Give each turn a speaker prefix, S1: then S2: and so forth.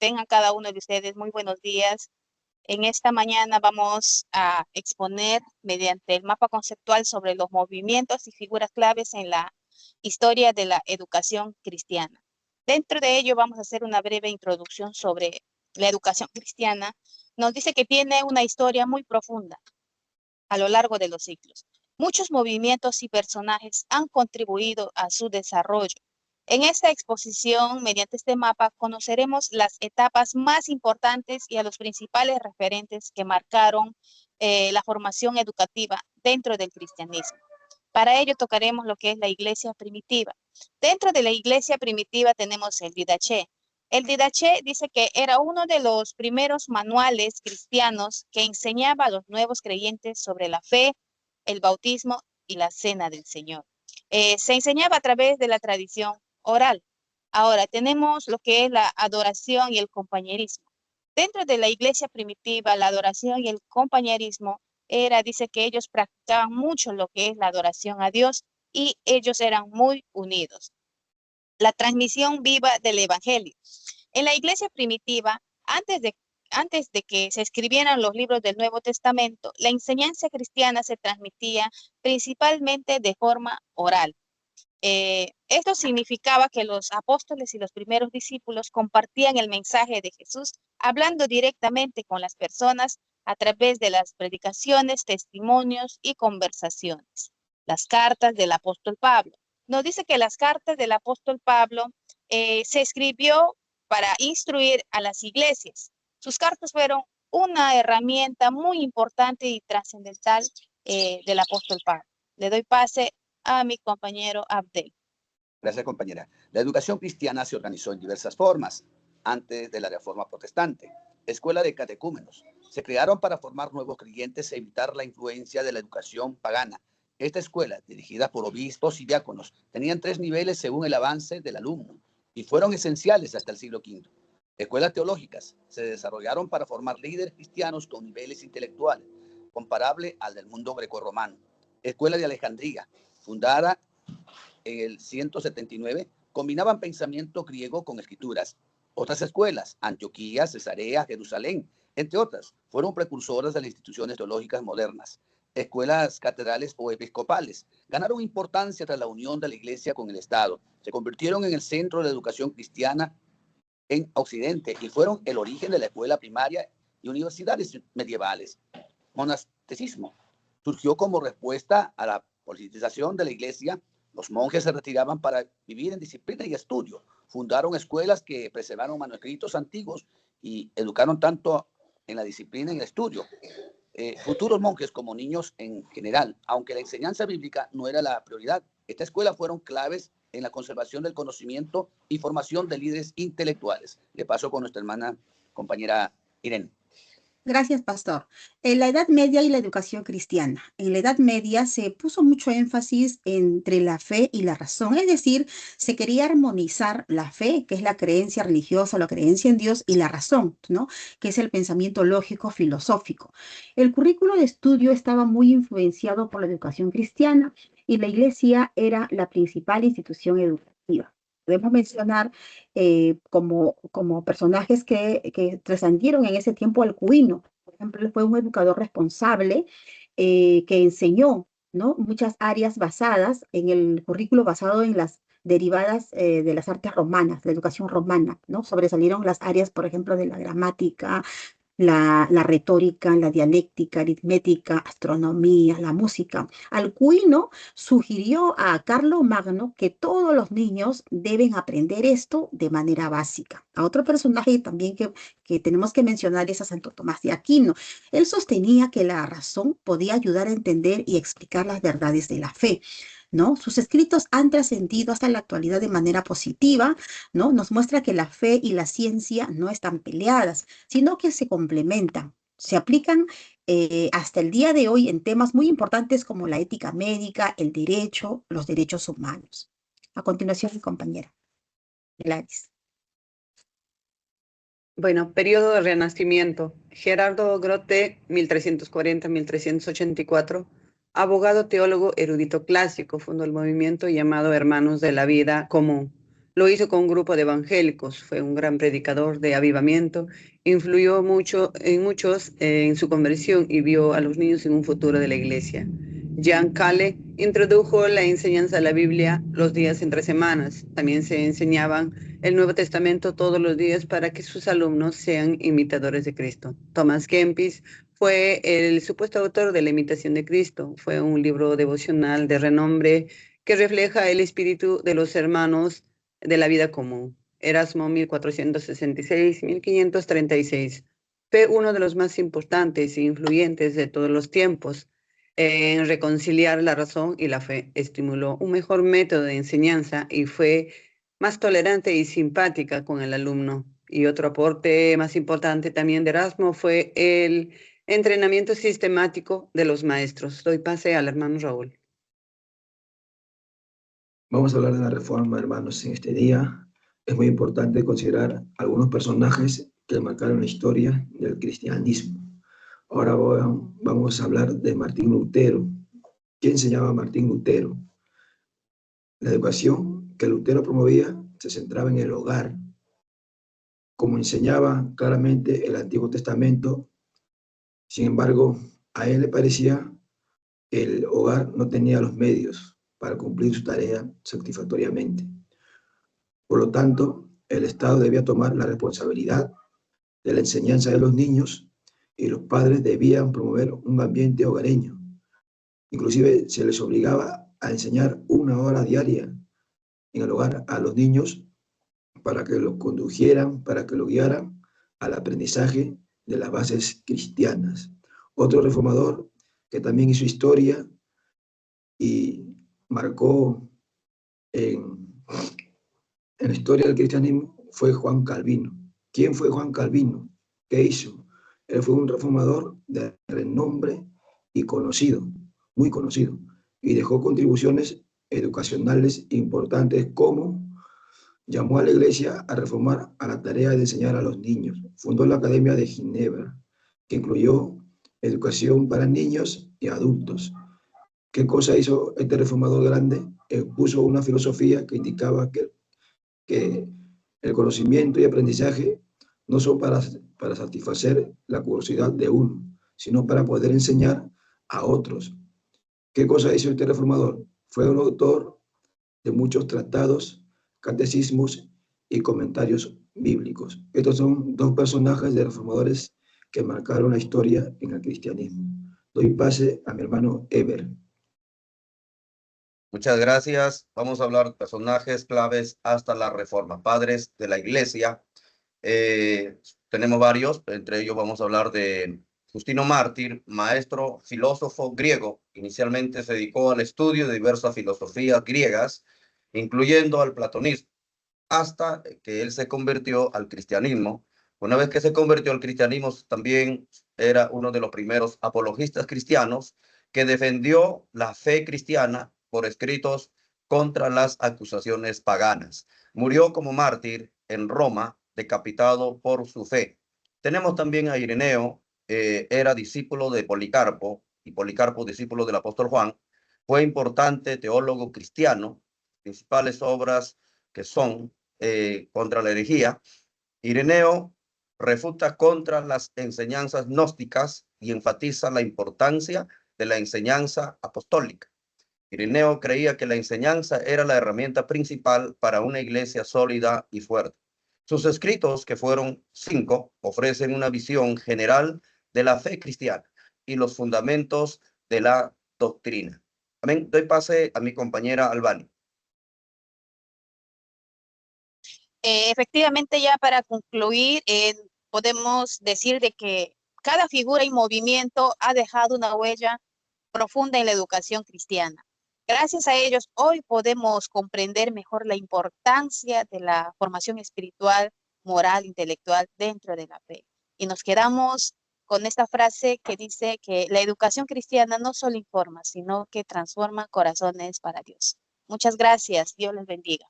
S1: Tengan cada uno de ustedes muy buenos días. En esta mañana vamos a exponer mediante el mapa conceptual sobre los movimientos y figuras claves en la historia de la educación cristiana. Dentro de ello vamos a hacer una breve introducción sobre la educación cristiana. Nos dice que tiene una historia muy profunda a lo largo de los siglos. Muchos movimientos y personajes han contribuido a su desarrollo. En esta exposición, mediante este mapa, conoceremos las etapas más importantes y a los principales referentes que marcaron la formación educativa dentro del cristianismo. Para ello tocaremos lo que es la iglesia primitiva. Dentro de la iglesia primitiva tenemos el Didache. El Didache dice que era uno de los primeros manuales cristianos que enseñaba a los nuevos creyentes sobre la fe, el bautismo y la cena del Señor. Se enseñaba a través de la tradición oral. Ahora tenemos lo que es la adoración y el compañerismo. Dentro de la iglesia primitiva, la adoración y el compañerismo dice que ellos practicaban mucho lo que es la adoración a Dios y ellos eran muy unidos. La transmisión viva del evangelio. En la iglesia primitiva, antes de que se escribieran los libros del Nuevo Testamento, la enseñanza cristiana se transmitía principalmente de forma oral. Esto significaba que los apóstoles y los primeros discípulos compartían el mensaje de Jesús hablando directamente con las personas a través de las predicaciones, testimonios y conversaciones. Las cartas del apóstol Pablo. Nos dice que las cartas del apóstol Pablo se escribió para instruir a las iglesias. Sus cartas fueron una herramienta muy importante y trascendental del apóstol Pablo. Le doy pase a mi compañero Abdel.
S2: Gracias, compañera. La educación cristiana se organizó en diversas formas antes de la Reforma Protestante. Escuela de catecúmenos. Se crearon para formar nuevos creyentes e evitar la influencia de la educación pagana. Esta escuela, dirigida por obispos y diáconos, tenían 3 niveles según el avance del alumno y fueron esenciales hasta el siglo V. Escuelas teológicas se desarrollaron para formar líderes cristianos con niveles intelectuales comparable al del mundo grecorromano. Escuela de Alejandría, fundada en el 179, combinaban pensamiento griego con escrituras. Otras escuelas, Antioquía, Cesarea, Jerusalén, entre otras, fueron precursoras de las instituciones teológicas modernas. Escuelas catedrales o episcopales ganaron importancia tras la unión de la Iglesia con el Estado. Se convirtieron en el centro de la educación cristiana en Occidente y fueron el origen de la escuela primaria y universidades medievales. Monasticismo surgió como respuesta a la politización de la Iglesia. Los monjes se retiraban para vivir en disciplina y estudio. Fundaron escuelas que preservaron manuscritos antiguos y educaron tanto en la disciplina y el estudio. Futuros monjes como niños en general, aunque la enseñanza bíblica no era la prioridad. Esta escuela fueron claves en la conservación del conocimiento y formación de líderes intelectuales. Le paso con nuestra hermana compañera Irene.
S3: Gracias, pastor. En la Edad Media y la educación cristiana. En la Edad Media se puso mucho énfasis entre la fe y la razón, es decir, se quería armonizar la fe, que es la creencia religiosa, la creencia en Dios, y la razón, ¿no? Que es el pensamiento lógico, filosófico. El currículo de estudio estaba muy influenciado por la educación cristiana y la iglesia era la principal institución educativa. Podemos mencionar como personajes que trascendieron en ese tiempo al Cuino. Por ejemplo, él fue un educador responsable que enseñó, ¿no?, muchas áreas basadas en el currículo basado en las derivadas de las artes romanas, la educación romana, ¿no? Sobresalieron las áreas, por ejemplo, de la gramática, la retórica, la dialéctica, aritmética, astronomía, la música. Alcuino sugirió a Carlo Magno que todos los niños deben aprender esto de manera básica. A otro personaje también que tenemos que mencionar es a Santo Tomás de Aquino. Él sostenía que la razón podía ayudar a entender y explicar las verdades de la fe, ¿no? Sus escritos han trascendido hasta la actualidad de manera positiva, ¿no? Nos muestra que la fe y la ciencia no están peleadas, sino que se complementan. Se aplican hasta el día de hoy en temas muy importantes como la ética médica, el derecho, los derechos humanos. A continuación, mi compañera Gladys.
S4: Bueno, periodo de Renacimiento. Gerardo Grote, 1340-1384, abogado, teólogo, erudito clásico, fundó el movimiento llamado Hermanos de la Vida Común. Lo hizo con un grupo de evangélicos, fue un gran predicador de avivamiento, influyó mucho en muchos en su conversión y vio a los niños en un futuro de la iglesia. Jean Cale introdujo la enseñanza de la Biblia los días entre semanas. También se enseñaban el Nuevo Testamento todos los días para que sus alumnos sean imitadores de Cristo. Thomas Kempis fue el supuesto autor de La imitación de Cristo. Fue un libro devocional de renombre que refleja el espíritu de los hermanos de la vida común. Erasmo, 1466-1536. Fue uno de los más importantes e influyentes de todos los tiempos en reconciliar la razón y la fe. Estimuló un mejor método de enseñanza y fue más tolerante y simpática con el alumno. Y otro aporte más importante también de Erasmo fue el entrenamiento sistemático de los maestros. Doy pase al hermano Raúl.
S5: Vamos a hablar de la reforma, hermanos, en este día. Es muy importante considerar algunos personajes que marcaron la historia del cristianismo. Ahora vamos a hablar de Martín Lutero. ¿Quién se llama Martín Lutero? La educación que Lutero promovía se centraba en el hogar. Como enseñaba claramente el Antiguo Testamento, sin embargo, a él le parecía que el hogar no tenía los medios para cumplir su tarea satisfactoriamente. Por lo tanto, el Estado debía tomar la responsabilidad de la enseñanza de los niños y los padres debían promover un ambiente hogareño. Inclusive se les obligaba a enseñar 1 hora diaria en el hogar a los niños para que los condujeran, para que los guiaran al aprendizaje de las bases cristianas. Otro reformador que también hizo historia y marcó en la historia del cristianismo fue Juan Calvino. ¿Quién fue Juan Calvino? ¿Qué hizo? Él fue un reformador de renombre y conocido, muy conocido, y dejó contribuciones educacionales importantes como llamó a la iglesia a reformar a la tarea de enseñar a los niños. Fundó la Academia de Ginebra, que incluyó educación para niños y adultos. ¿Qué cosa hizo este reformador grande? Puso una filosofía que indicaba que el conocimiento y aprendizaje no son para satisfacer la curiosidad de uno, sino para poder enseñar a otros. ¿Qué cosa hizo este reformador? Fue un autor de muchos tratados, catecismos y comentarios bíblicos. Estos son dos personajes de reformadores que marcaron la historia en el cristianismo. Doy pase a mi hermano Eber.
S6: Muchas gracias. Vamos a hablar de personajes claves hasta la Reforma, padres de la Iglesia. Tenemos varios, entre ellos vamos a hablar de Justino Mártir, maestro filósofo griego. Inicialmente se dedicó al estudio de diversas filosofías griegas, incluyendo al platonismo, hasta que él se convirtió al cristianismo. Una vez que se convirtió al cristianismo, también era uno de los primeros apologistas cristianos que defendió la fe cristiana por escritos contra las acusaciones paganas. Murió como mártir en Roma, decapitado por su fe. Tenemos también a Ireneo, era discípulo de Policarpo, y Policarpo discípulo del apóstol Juan. Fue importante teólogo cristiano. Principales obras que son contra la herejía. Ireneo refuta contra las enseñanzas gnósticas y enfatiza la importancia de la enseñanza apostólica. Ireneo creía que la enseñanza era la herramienta principal para una iglesia sólida y fuerte. Sus escritos, que fueron 5, ofrecen una visión general de la fe cristiana y los fundamentos de la doctrina. Amén. Doy pase a mi compañera Albani.
S1: Efectivamente, ya para concluir, podemos decir de que cada figura y movimiento ha dejado una huella profunda en la educación cristiana. Gracias a ellos, hoy podemos comprender mejor la importancia de la formación espiritual, moral, intelectual dentro de la fe. Y nos quedamos con esta frase que dice que la educación cristiana no solo informa, sino que transforma corazones para Dios. Muchas gracias. Dios les bendiga.